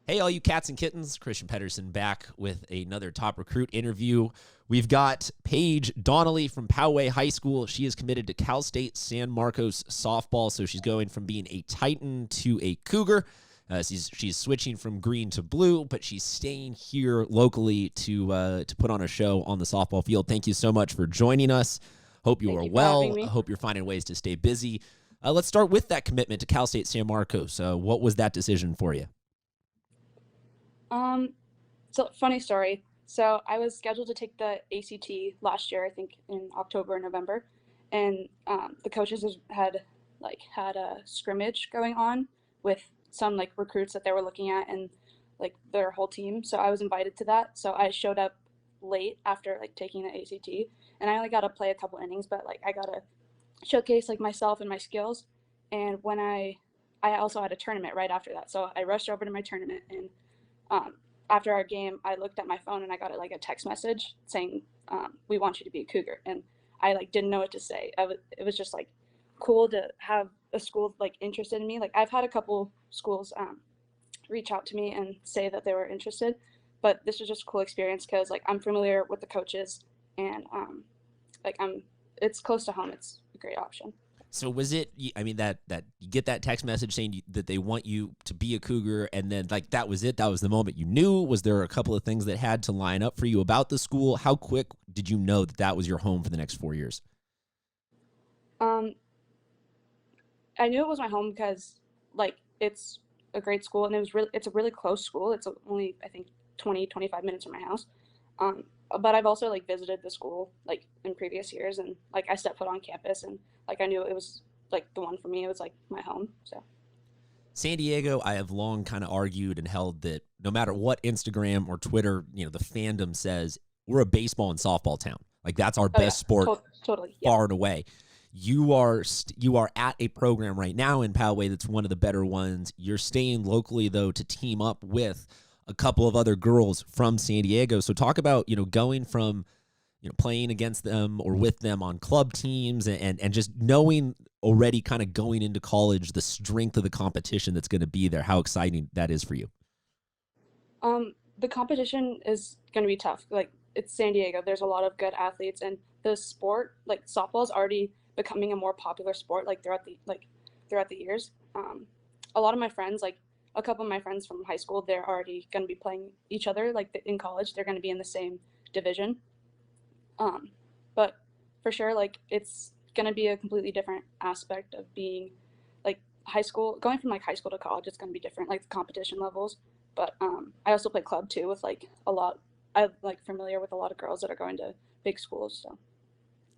Hey, all you cats and kittens, Christian Pedersen back with another top recruit interview. We've got Paige Donnelly from Poway High School. She is committed to Cal State San Marcos softball, so she's going from being a Titan to a Cougar. She's switching from green to blue, but she's staying here locally to put on a show on the softball field. Thank you so much for joining us. Hope you are well. I hope you're finding ways to stay busy. Let's start with that commitment to Cal State San Marcos. What was that decision for you? So funny story. So I was scheduled to take the ACT last year, I think in October or November, and the coaches had a scrimmage going on with some recruits that they were looking at and their whole team. So I was invited to that. So I showed up late after taking the ACT, and I only got to play a couple innings, but I got to showcase myself and my skills. And when I also had a tournament right after that, so I rushed over to my tournament and. After our game, I looked at my phone and I got a text message saying, "We want you to be a Cougar," and I didn't know what to say. It was just cool to have a school interested in me. I've had a couple schools reach out to me and say that they were interested, but this was just a cool experience because I'm familiar with the coaches and it's close to home. It's a great option. So was it, I mean, that you get that text message saying that they want you to be a Cougar, and then that was it? That was the moment you knew? Was there a couple of things that had to line up for you about the school? How quick did you know that was your home for the next 4 years? I knew it was my home because it's a great school, and it's a really close school. It's only, I think, 20-25 minutes from my house. But I've also visited the school in previous years, and I stepped foot on campus, and I knew it was the one for me. It was my home. So San Diego, I have long kind of argued and held that no matter what Instagram or Twitter, the fandom says, we're a baseball and softball town. That's our best sport, totally, far and away. You are at a program right now in Poway that's one of the better ones. You're staying locally though to team up with a couple of other girls from San Diego. So talk about, going from, playing against them or with them on club teams and just knowing already kind of going into college, the strength of the competition that's going to be there, how exciting that is for you. The competition is going to be tough. It's San Diego. There's a lot of good athletes, and the sport, softball, is already becoming a more popular sport, throughout the years. A lot of my friends, a couple of my friends from high school, they're already going to be playing each other in college. They're going to be in the same division. But for sure, it's going to be a completely different aspect of being high school, going from high school to college. It's going to be different, the competition levels. But I also play club too with a lot. I'm familiar with a lot of girls that are going to big schools. So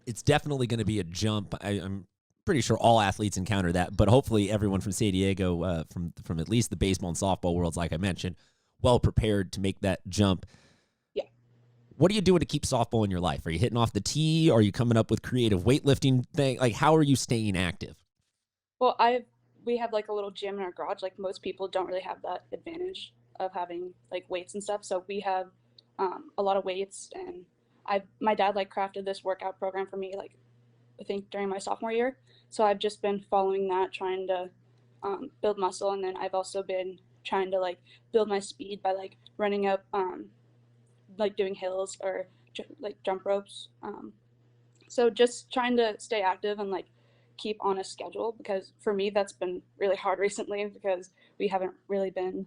it's definitely going to be a jump. I'm pretty sure all athletes encounter that, but hopefully everyone from San Diego, from at least the baseball and softball worlds, like I mentioned, well prepared to make that jump. Yeah. What are you doing to keep softball in your life? Are you hitting off the tee? Are you coming up with creative weightlifting thing? How are you staying active? Well, we have a little gym in our garage. Most people don't really have that advantage of having weights and stuff. So we have a lot of weights, and my dad crafted this workout program for me I think during my sophomore year. So I've just been following that, trying to build muscle, and then I've also been trying to build my speed by running up, doing hills or jump ropes. So just trying to stay active and keep on a schedule, because for me that's been really hard recently because we haven't really been.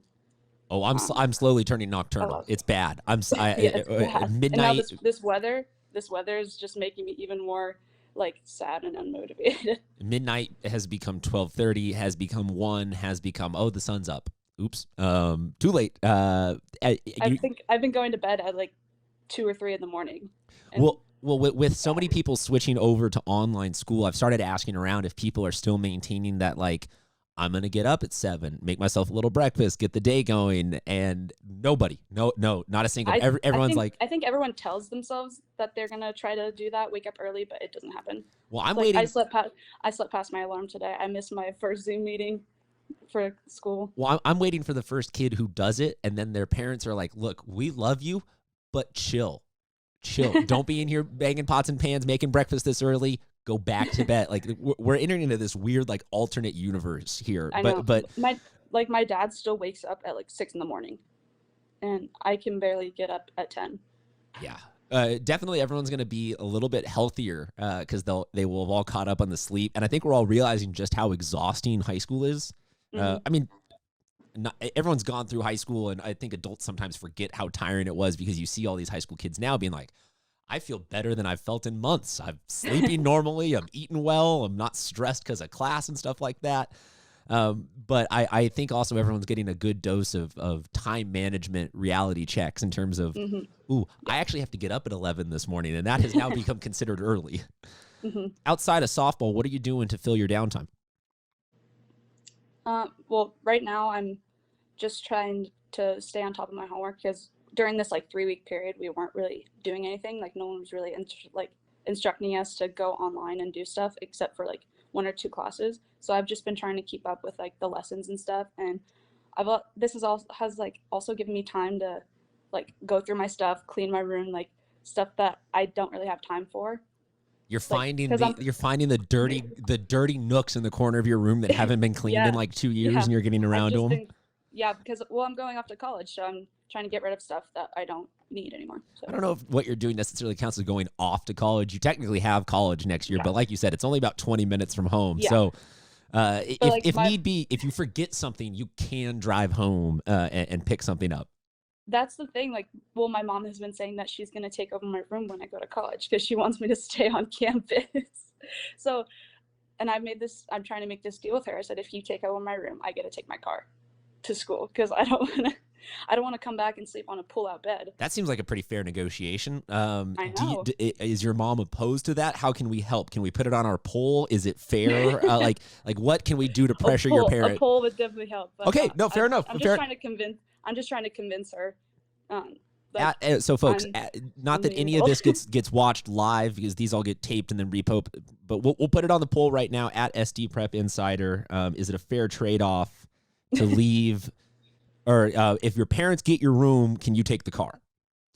Oh, I'm slowly turning nocturnal. It's bad. It's bad. Midnight. And now this weather is just making me even more sad and unmotivated. Midnight has become 12:30, has become 1, has become, oh, the sun's up. Oops. Too late. I think I've been going to bed at 2 or 3 in the morning. Well, with so many people switching over to online school, I've started asking around if people are still maintaining that I'm going to get up at 7, make myself a little breakfast, get the day going, and nobody, no, not a single, everyone's I think everyone tells themselves that they're going to try to do that, wake up early, but it doesn't happen. Well, I'm waiting. I slept past my alarm today. I missed my first Zoom meeting for school. Well, I'm waiting for the first kid who does it, and then their parents are like, look, we love you, but chill. Don't be in here banging pots and pans, making breakfast this early. Go back to bed. We're entering into this weird alternate universe here. I know. But like my dad still wakes up at like 6 in the morning, and I can barely get up at 10. Yeah. Definitely everyone's going to be a little bit healthier because they will have all caught up on the sleep. And I think we're all realizing just how exhausting high school is. Hmm. I mean, everyone's gone through high school, and I think adults sometimes forget how tiring it was because you see all these high school kids now being like, I feel better than I've felt in months. I'm sleeping normally. I'm eating well. I'm not stressed because of class and stuff like that. But I think also everyone's getting a good dose of time management reality checks in terms of, Hmm. ooh, Yeah. I actually have to get up at 11 this morning, and that has now become considered early. Hmm. Outside of softball, what are you doing to fill your downtime? Well, right now I'm just trying to stay on top of my homework because during this like 3 week period we weren't really doing anything. Like no one was really like instructing us to go online and do stuff except for like one or two classes. So I've just been trying to keep up with like the lessons and stuff. And this is also has like also given me time to like go through my stuff, clean my room, like stuff that I don't really have time for. Like because I'm You're finding the dirty nooks in the corner of your room that haven't been cleaned in yeah, like 2 years, yeah. and you're getting I've around to just them. been yeah, because well I'm going off to college, so I'm trying to get rid of stuff that I don't need anymore. I So don't know if what you're doing necessarily counts as going off to college. You technically have college next year, yeah, but like you said, it's only about 20 minutes from home. yeah. So But like if my need be, if you forget something, you can drive home and pick something up. that's the thing. Like, well, my mom has been saying that she's gonna take over my room when I go to college because she wants me to stay on campus. So, and I'm trying to make this deal with her. I said, if you take over my room, I get to take my car to school because I don't want to come back and sleep on a pull-out bed. That seems like a pretty fair negotiation. I know. Is your mom opposed to that? How can we help? Can we put it on our poll? Is it fair? Like what can we do to pressure your A parent? poll would definitely help, but Okay, no, fair enough. Fair. I'm just trying to convince her that So, folks, I'm not that only an any of adult. this gets watched live because these all get taped and then repo. But we'll put it on the poll right now at SD Prep Insider. Is it a fair trade off to leave, or if your parents get your room, can you take the car?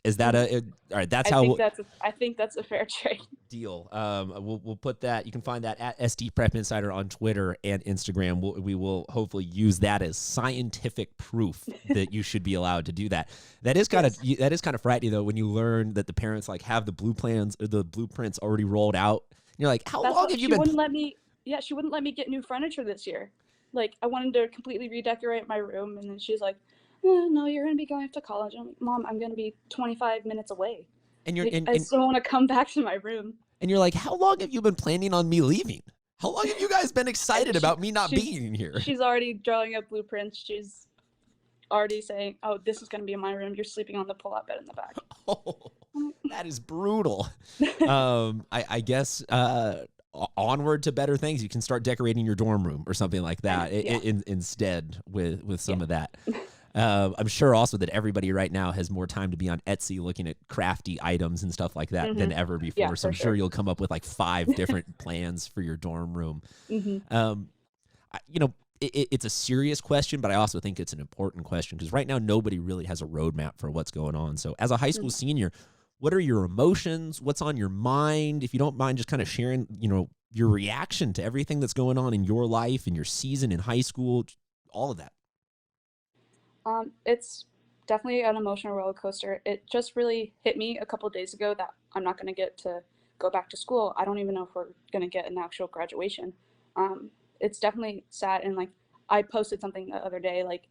Is that all right? That's how I think that's a fair trade. deal. We'll put that. You can find that at SD Prep Insider on Twitter and Instagram. We will hopefully use that as scientific proof that you should be allowed to do that. Yes. That is kind of frightening though when you learn that the parents like have the blueprints already rolled out. And you're like, how That's long what have you she been? wouldn't let me. Yeah, she wouldn't let me get new furniture this year. Like I wanted to completely redecorate my room, and then she's like, "No, you're gonna be going off to college." I'm like, "Mom, I'm gonna be 25 minutes away. And you're Like I still want to come back to my room." and you're like, how long have you been planning on me leaving? How long have you guys been excited And about me not being here? she's already drawing up blueprints. She's already saying, "Oh, this is gonna be in my room. You're sleeping on the pull-out bed in the back." Oh, I'm that is brutal. like, I guess onward to better things. You can start decorating your dorm room or something like I know. that Yeah. instead with some Yeah. of that. I'm sure also that everybody right now has more time to be on Etsy looking at crafty items and stuff like that than Hmm. ever Yeah, before. So for I'm sure sure. you'll come up with like 5 different plans for your dorm room. Hmm. Um, you know, it's a serious question, but I also think it's an important question because right now nobody really has a roadmap for what's going on. So as a high school senior, what are your emotions? What's on your mind? If you don't mind just kind of sharing, your reaction to everything that's going on in your life and your season in high school, all of that. It's definitely an emotional roller coaster. It just really hit me a couple of days ago that I'm not going to get to go back to school. I don't even know if we're going to get an actual graduation. It's definitely sad. And like, I posted something the other day, like,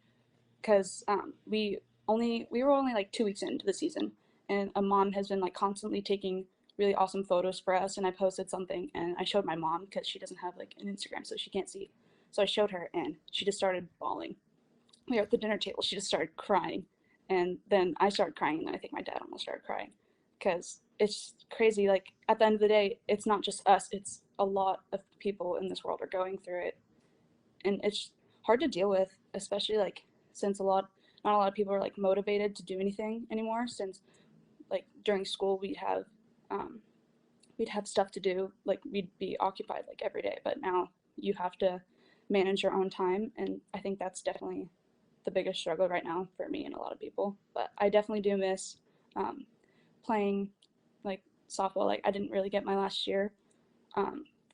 because we were only like 2 weeks into the season, and a mom has been like constantly taking really awesome photos for us. And I posted something, and I showed my mom because she doesn't have like an Instagram, so she can't see. So I showed her, and she just started bawling. We were at the dinner table. She just started crying, and then I started crying, and then I think my dad almost started crying, because it's crazy. Like at the end of the day, it's not just us. It's a lot of people in this world are going through it, and it's hard to deal with, especially like since not a lot of people are like motivated to do anything anymore. Since like during school um, we'd have stuff to do, like we'd be occupied like every day, but now you have to manage your own time, and I think that's definitely the biggest struggle right now for me and a lot of people. But I definitely do miss um, playing like softball. Like I didn't really get my last year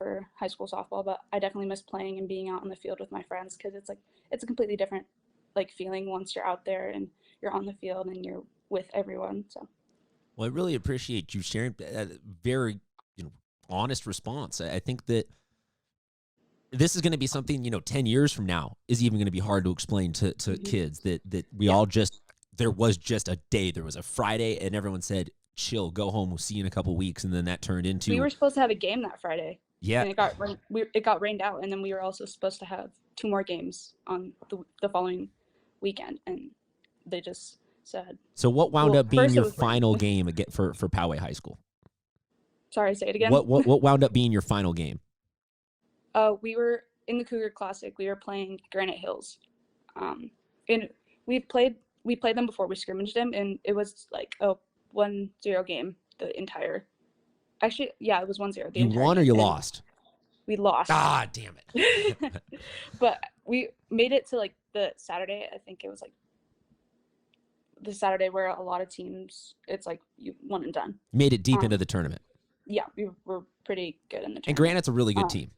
for high school softball, but I definitely miss playing and being out on the field with my friends, because it's a completely different like feeling once you're out there and you're on the field and you're with everyone. So, well, I really appreciate you sharing a very honest response. I think that this is going to be something 10 years from now is even going to be hard to explain to kids that we all just, there was just a day, there was a Friday, and everyone said, chill, go home, we'll see you in a couple weeks. And then that turned into, we were supposed to have a game that Friday. Yeah. And it got rained out, and then we were also supposed to have 2 more games on the following weekend, and they just said. So what wound up being your final game again for Poway High School? Sorry, say it again. What wound up being your final game? We were in the Cougar Classic. We were playing Granite Hills, and we played them before. We scrimmaged them, and it was like a 1-0 game the entire. Actually, yeah, it was 1-0. You won or you lost? We lost. Ah, damn it! But we made it to like the Saturday. I think it was like the Saturday where a lot of teams, it's like you won and done. Made it deep into the tournament. Yeah, we were pretty good in the tournament. And Granite's a really good team.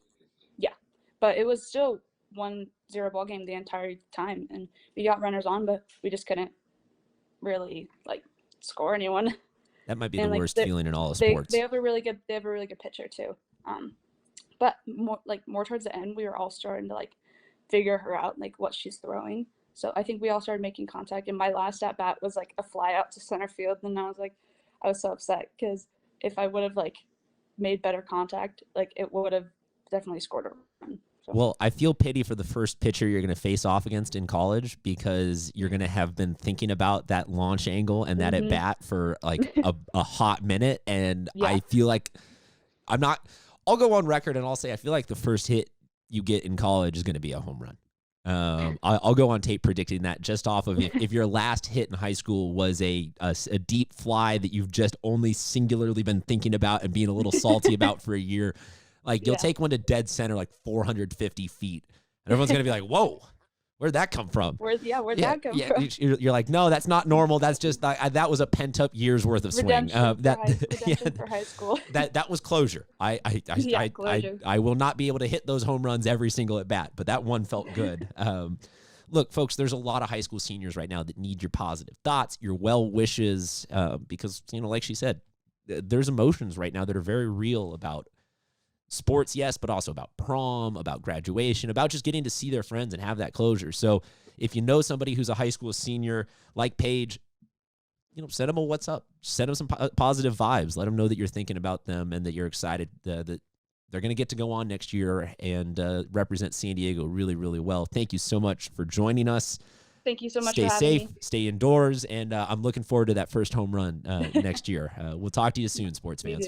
Yeah, but it was still 1-0 ball game the entire time, and we got runners on, but we just couldn't really like score anyone. That might be the worst feeling in all of sports. They have a really good pitcher too. But more towards the end, we were all starting to like figure her out, like what she's throwing. So I think we all started making contact, and my last at bat was like a fly out to center field, and I was so upset because if I would have like made better contact, like it would have definitely scored a run. So. Well, I feel pity for the first pitcher you're going to face off against in college, because you're going to have been thinking about that launch angle and that at bat for like a hot minute. And I feel like I'll go on record and I'll say I feel like the first hit you get in college is going to be a home run. I'll go on tape predicting that just off of if your last hit in high school was a deep fly that you've just only singularly been thinking about and being a little salty about for a year. Like, you'll take one to dead center, like 450 feet. And everyone's going to be like, whoa, where'd that come from? Where'd that come from? You're like, no, that's not normal. That's just, that was a pent-up year's worth of swing. Redemption for high school. That was closure. Closure. I will not be able to hit those home runs every single at-bat, but that one felt good. Look, folks, there's a lot of high school seniors right now that need your positive thoughts, your well wishes, because, like she said, there's emotions right now that are very real about sports, yes, but also about prom, about graduation, about just getting to see their friends and have that closure. So if you know somebody who's a high school senior like Paige, send them a what's up. Send them some positive vibes. Let them know that you're thinking about them and that you're excited that they're going to get to go on next year and represent San Diego really, really well. Thank you so much for joining us. Thank you so much for having me. Stay safe, stay indoors, and I'm looking forward to that first home run next year. We'll talk to you soon, sports fans.